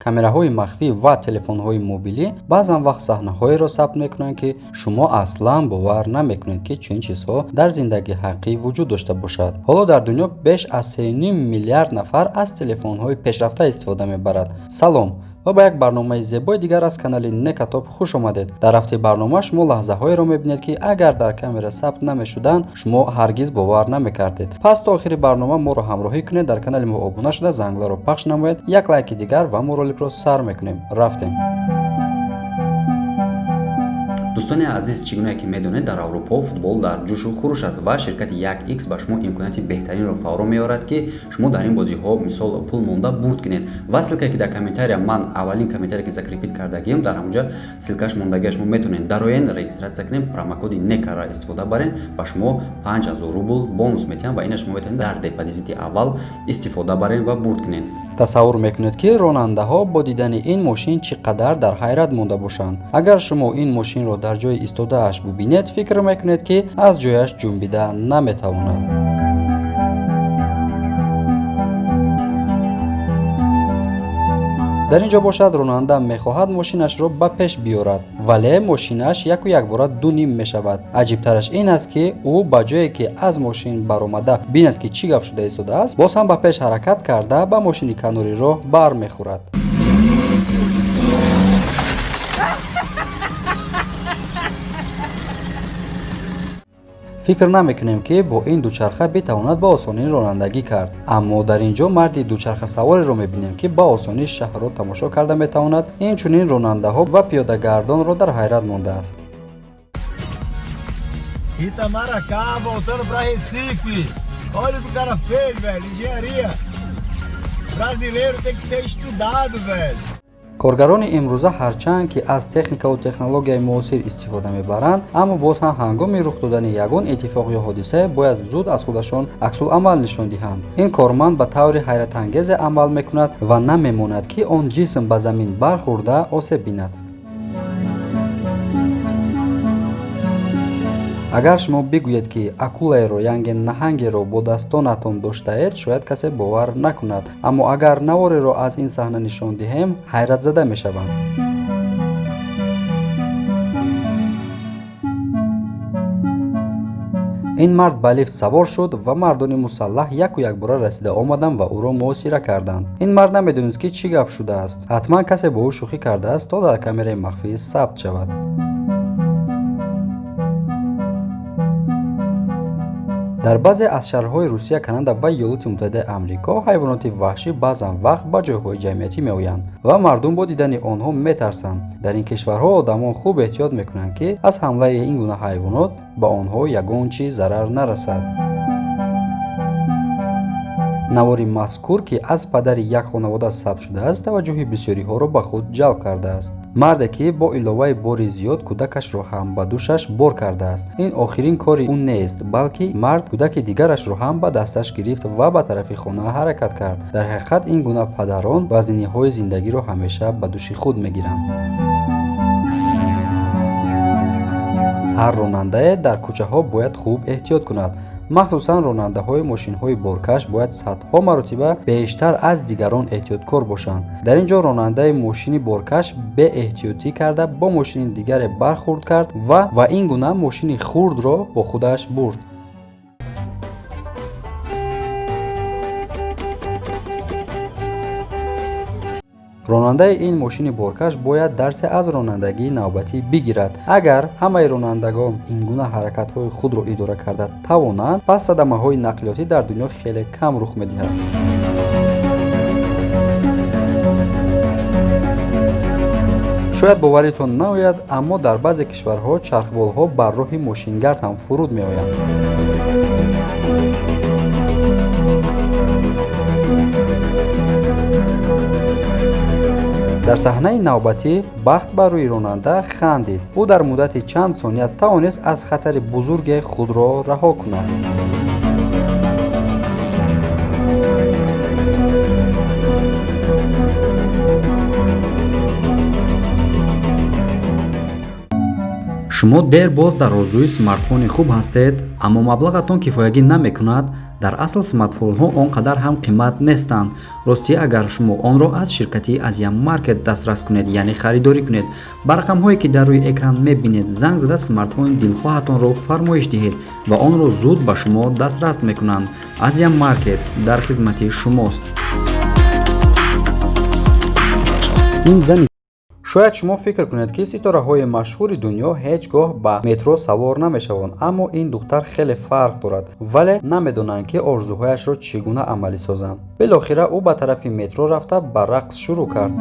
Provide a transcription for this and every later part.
камераҳои махфӣ ва телефонҳои мобилӣ баъзан вақт саҳнаҳоеро сабт мекунанд, ки шумо аслан бовар намекунед, ки чунин чизҳо дар зиндагии ҳақиқӣ вуҷуд дошта бошад. ҳоло дар дунё беш аз 3,5 миллиард нафар аз телефонҳои пешрафта истифода мебарад. Салом ва ба як барномаи зебои дигар аз канали Некатоб хуш омадед. Дар рафти барнома шумо лаҳзаҳоеро мебинед, ки агар дар камера сабт намешуданд, шумо ҳаргиз бовар намекардед. Пас то охири барнома моро ҳамроҳӣ кунед, дар канали мо обуна шуда зангладро пахш намоед, як лайки дигар ва мо роликро сар мекунем. Рафтем. дӯстони азиз, чӣ гуна ки медонед, дар Аврупо футбол дар ҷӯшу хуруш аст ва ширкати 1x ба шумо имконияти беҳтаринро фаворо меорад, ки шумо дар ин бозиҳо мисол пул монда бурд кунед. Ва ссилкае ки дар комментария ман аввалин комментарие ки закрепит кардагием, дар ҳамонҷа ссилкааш мондагиаш шумо метавонед дароен регистратсия кунед, промокоди некара истифода баред, ба шумо 5000 рубл бонус метиҳам ва ина шумо метавонед дар депозити аввал истифода баред ва бурд кунед. тасаввур мекунед, ки ронандаҳо бо дидани ин мошин чӣ қадар дар ҳайрат монда бошанд. агар шумо ин мошинро дар ҷои истодааш бубинед, фикр мекунед, ки аз ҷояш ҷунбида наметавонад. дар ин ҷо бошад, ронанда мехоҳад мошинашро ба пеш биёрад, вале мошинаш яку якбора ду ним мешавад. аҷибтараш ин аст, ки ӯ ба ҷое ки аз мошин баромада бинад ки чӣ гап шуда истодааст, боз ҳам ба пеш ҳаракат карда ба мошини канори роҳ бармехӯрад. фикр намекунем, ки бо ин дучарха битавонад ба осонӣ ронандагӣ кард. аммо дар ин ҷо марди дучархасавореро мебинем, ки ба осонӣ шаҳрро тамошо карда метавонад. инчунин ронандаҳо ва пиёдагардонро дар ҳайрат мондааст. Itamaracá voltando para Recife. Olha o que o cara fez, velho. Engenharia. Brasileiro tem que ser estudado, velho. коргарони имрӯза ҳарчанд ки аз техникаву технологияи муосир истифода мебаранд, аммо боз ҳам ҳангоми рух додани ягон иттифоқ ё ҳодиса бояд зуд аз худашон аксуламал нишон диҳанд. ин корманд ба таври ҳайратангезе амал мекунад ва намемонад, ки он ҷисм ба замин бархӯрда осеб бинад. агар шумо бигӯед, ки акулаеро янге наҳангеро бо дастонатон доштаед, шояд касе бовар накунад, аммо агар навореро аз ин саҳна нишон диҳем, ҳайратзада мешаванд. ин мард ба лифт савор шуд ва мардони мусаллаҳ яку якбора расида омаданд ва ӯро муосира карданд. ин мард намедонист, ки чӣ гап шудааст. ҳатман касе бо ӯ шӯхӣ кардааст, то дар камераи махфӣ сабт шавад. дар баъзе аз шаҳрҳои Русия, Канада ва Иёлоти Муттаҳидаи Амрико ҳайвоноти ваҳшӣ баъзан вақт ба ҷойҳои ҷамъиятӣ меоянд ва мардум бо дидани онҳо метарсанд. дар ин кишварҳо одамон хуб эҳтиёт мекунанд, ки аз ҳамлаи ин гуна ҳайвонот ба онҳо ягон чиз зарар нарасад. навори мазкур, ки аз падари як хонавода сабт шудааст, таваҷҷӯҳи бисёриҳоро ба худ ҷалб кардааст. марде, ки бо иловаи бори зиёд кӯдакашро ҳам ба дӯшаш бор кардааст. ин охирин кори ӯ нест, балки мард кӯдаки дигарашро ҳам ба дасташ гирифт ва ба тарафи хона ҳаракат кард. дар ҳақиқат ин гуна падарон вазниниҳои зиндагиро ҳамеша ба дӯши худ мегиранд. ҳар ронандае дар кӯчаҳо бояд хуб эҳтиёт кунад. махсусан ронандаҳои мошинҳои боркаш бояд садҳо маротиба бештар аз дигарон эҳтиёткор бошанд. дар ин ҷо ронандаи мошини боркаш беэҳтиётӣ карда бо мошини дигаре бархӯрд кард ва ин гуна мошини хурдро бо худаш бурд. ронандаи ин мошини боркаш бояд дарсе аз ронандагии навбатӣ бигирад. агар ҳамаи ронандагон ин гуна ҳаракатҳои худро идора карда тавонанд, пас садамаҳои нақлиётӣ дар дунё хеле кам рух медиҳад. шояд боваритон наояд, аммо дар баъзе кишварҳо чархболҳо бар роҳи мошингард ҳам фуруд меоянд. дар саҳнаи навбатӣ бахт ба рӯи ронанда хандид. ӯ дар муддати чанд сония тавонист аз хатари бузурге худро раҳо кунад. шумо дер боз дар орзуи смартфони хуб ҳастед, аммо маблағатон кифоягӣ намекунад. дар асл смартфонҳо он қадар ҳам қимат нестанд. рости агар шумо онро аз ширкати Азия Маркет дастрас кунед, яъне харидорӣ кунед, ба рақамҳое ки дар рӯи экран мебинед занг зада смартфони дилхоҳатонро фармоиш диҳед ва онро зуд ба шумо дастрас мекунанд. Азия Маркет дар хизмати шумост. ин зани шояд шумо фикр кунед ки ситораҳои машҳури дунё ҳеҷ гоҳ ба метро савор намешаванд, аммо ин духтар хеле фарқ дорад, вале намедонанд ки орзуҳояшро чӣ гуна амалӣ созанд. Билохира ӯ ба тарафи метро рафта ба рақс шурӯъ кард.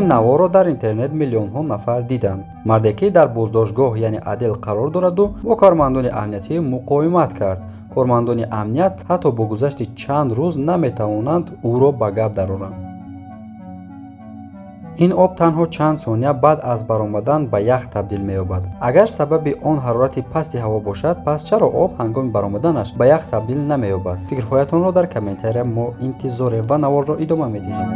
ин наворо дар интернет миллионҳо нафар диданд. марде ки дар боздоштгоҳ яъне адел қарор дораду бо кормандони амниятӣ муқовимат кард. кормандони амният ҳатто бо гузашти чанд рӯз наметавонанд ӯро ба гап дароранд. ин об танҳо чанд сония баъд аз баромадан ба ях табдил меёбад. агар сабаби он ҳарорати пасти ҳаво бошад, пас чаро об ҳангоми баромаданаш ба ях табдил намеёбад? фикрҳоятонро дар комментария мо интизорем ва наворро идома медиҳем.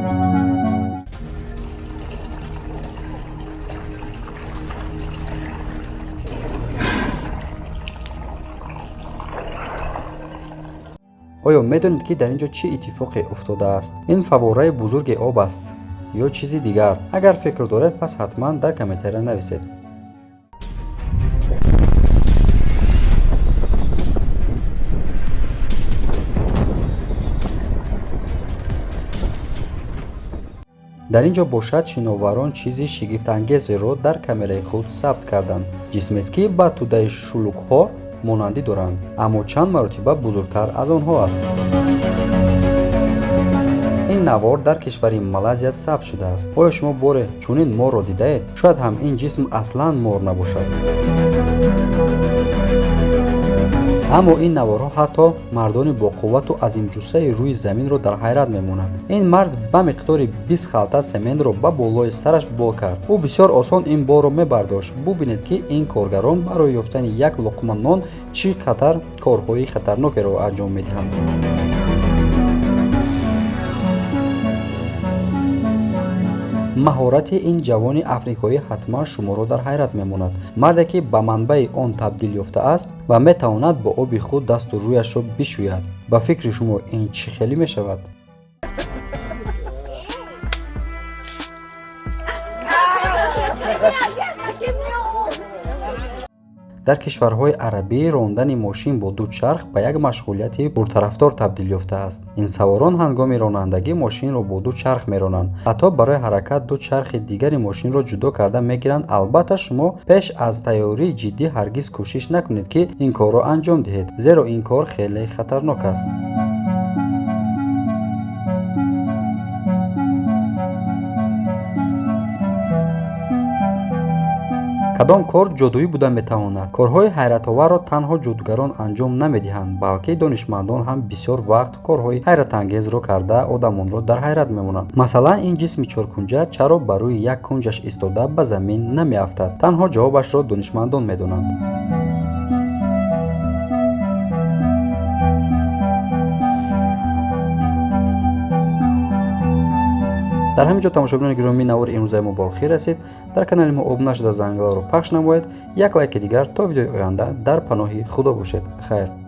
оё медонед ки дар ин ҷо чӣ иттифоқе уфтодааст? ин фаввораи бузурги об аст ё чизи дигар? агар фикр доред, пас ҳатман дар комментария нависед. дар ин ҷо бошад шиноварон чизи шигифтангезеро дар камераи худ сабт карданд. ҷисмест ки ба тӯдаи шулукҳо монандӣ доранд, аммо чанд маротиба бузургтар аз онҳо аст. ин навор дар кишвари Малайзия сабт шудааст. оё шумо боре чунин морро дидаед? шояд ҳам ин ҷисм аслан мор набошад. аммо ин наворҳо ҳатто мардони боқуввату азимҷуссаи рӯи заминро дар ҳайрат мемонад. ин мард ба миқдори 20 халта сементро ба болои сараш бол кард. ӯ бисёр осон ин борро мебардошт. бубинед ки ин коргарон барои ёфтани як луқма нон чӣ қадар корҳои хатарнокеро анҷом медиҳанд. маҳорати ин ҷавони африқоӣ ҳатман шуморо дар ҳайрат мемонад. марде ки ба манбаи он табдил ёфтааст ва метавонад бо оби худ дасту рӯяшро бишӯяд. ба фикри шумо ин чӣ хеле мешавад? дар кишварҳои арабӣ рондани мошин бо ду чарх ба як машғулияти пуртарафдор табдил ёфтааст. ин саворон ҳангоми ронандагӣ мошинро бо ду чарх меронанд. ҳатто барои ҳаракат ду чархи дигари мошинро ҷудо карда мегиранд. албатта шумо пеш аз тайёрии ҷиддӣ ҳаргиз кӯшиш накунед ки ин корро анҷом диҳед, зеро ин кор хеле хатарнок аст. кадом кор ҷодуӣ буда метавонад? корҳои ҳайратоварро танҳо ҷодугарон анҷом намедиҳанд, балки донишмандон ҳам бисёр вақт корҳои ҳайратангезро карда одамонро дар ҳайрат мемонанд. масалан, ин ҷисми чоркунҷа чаро ба рӯи як кунҷаш истода ба замин намеафтад? танҳо ҷавобашро донишмандон медонанд. дар ҳамин ҷо тамошобинони гиромӣ, навори имрӯзаи мо ба охир расид. дар канали мо обуна шуда зангиларо пахш намоед. як лайки дигар то видеои оянда. дар паноҳи худо бошед. хайр.